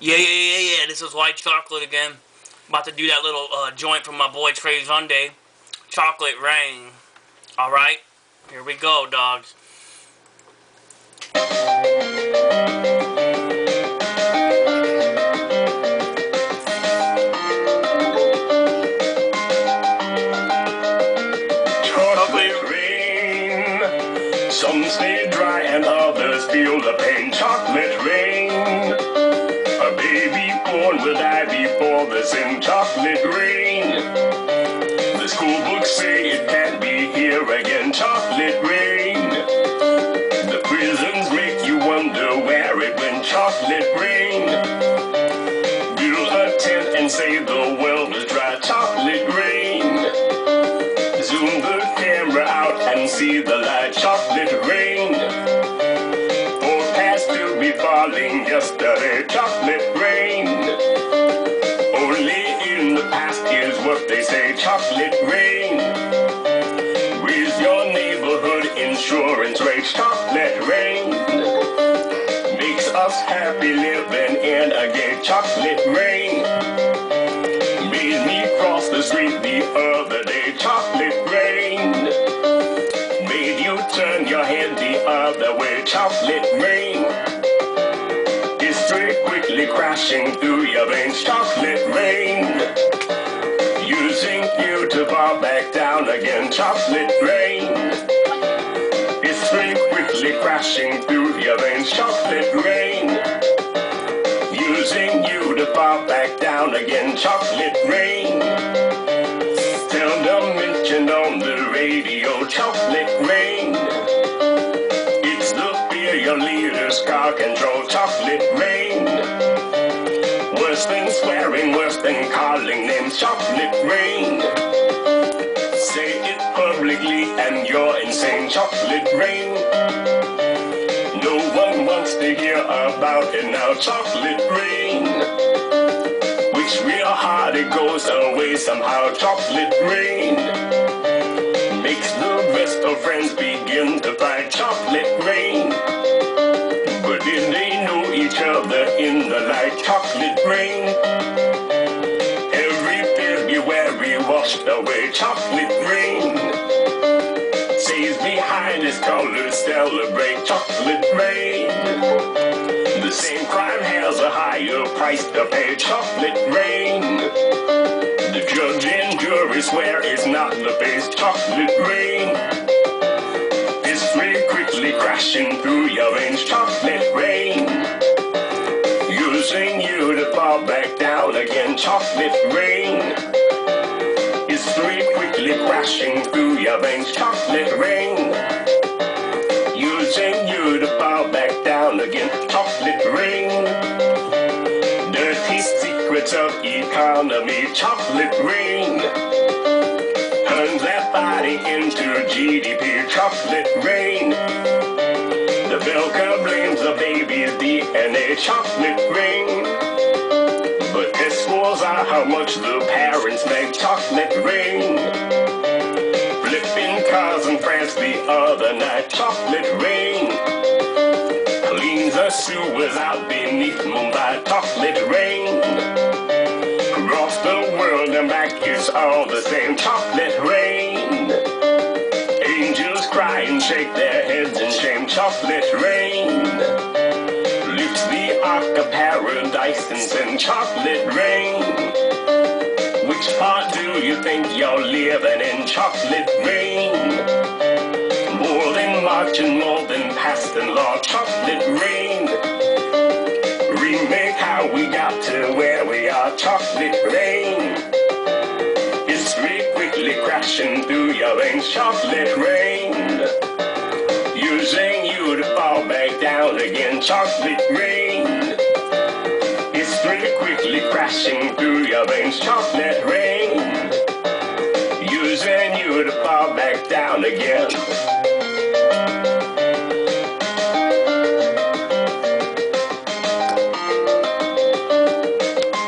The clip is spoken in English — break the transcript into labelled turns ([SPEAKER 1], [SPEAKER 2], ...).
[SPEAKER 1] Yeah. This is White Chocolate again. About to do that little joint from my boy Tray Zonday. Chocalate Rain. Alright? Here we go, dogs.
[SPEAKER 2] Chocolate rain. Some stay dry and others feel the pain. Chocolate rain. A baby born will die before the sin. Chocolate rain. The school books say it can't be here again. Chocolate rain. The prisons make you wonder where it went. Chocolate rain. Build a tent and say the well is dry. Chocolate rain. Zoom the camera out and see the light. Chocolate rain. Forecast to be falling yesterday. Chocolate rain. Only in the past is what they say. Chocolate rain. Raise your neighborhood insurance rates. Chocolate rain. Makes us happy living in a gate. Chocolate rain. Made me cross the street the other day. Chocolate rain. Made you turn your head the other way. Chocolate rain. History quickly crashing through your veins. Chocolate rain. Using you to fall back down again. Chocolate rain. History quickly crashing through your veins. Chocolate rain. Using you to fall back down again. Chocolate rain. Seldom mentioned on the radio. Chocolate rain. It's the fear your leaders car control. Chocolate rain. Worse than swearing, worse than calling names. Chocolate rain. Say it publicly and you're insane. Chocolate rain. No one wants to hear about it now. Chocolate rain. Wish real hard it goes away somehow. Chocolate rain. Makes the best of friends begin to fight. Chocolate rain. But did they know each other in the light? Chocolate rain. Every February washed away. Chocolate rain. Stays behind its colors, celebrate. Chocolate rain. The same crime has a higher price to pay. Chocolate rain. The judge and jury swear it's not the face. Chocolate rain. History quickly crashing through your veins. Chocolate rain. Using you to fall back down again. Chocolate rain. History quickly crashing through your veins. Chocolate rain. Using you to fall back down again. Chocolate rain. Dirty secrets of economy. Chocolate rain. Turns that body into GDP. Chocolate rain. The milker blames the baby's DNA. Chocolate rain. But test scores are how much the parents make. Chocolate rain. Flipping cars in France the other night. Chocolate rain. Cleans the sewers out beneath Mumbai. Chocolate rain. Across the world and back is all the same. Chocolate rain. Angels cry and shake their heads in shame. Chocolate rain. Lifts the ark of paradise and sin. Chocolate rain. Which part do you think you're living in? Chocolate rain. More than marching, more than passing law. Chocolate rain. Remake how we got to where we are. Chocolate rain. History quickly crashing through your veins. Chocolate rain. Using you to fall back down again. Chocolate rain. History quickly crashing through your veins. Chocolate rain. Using you to fall back down again.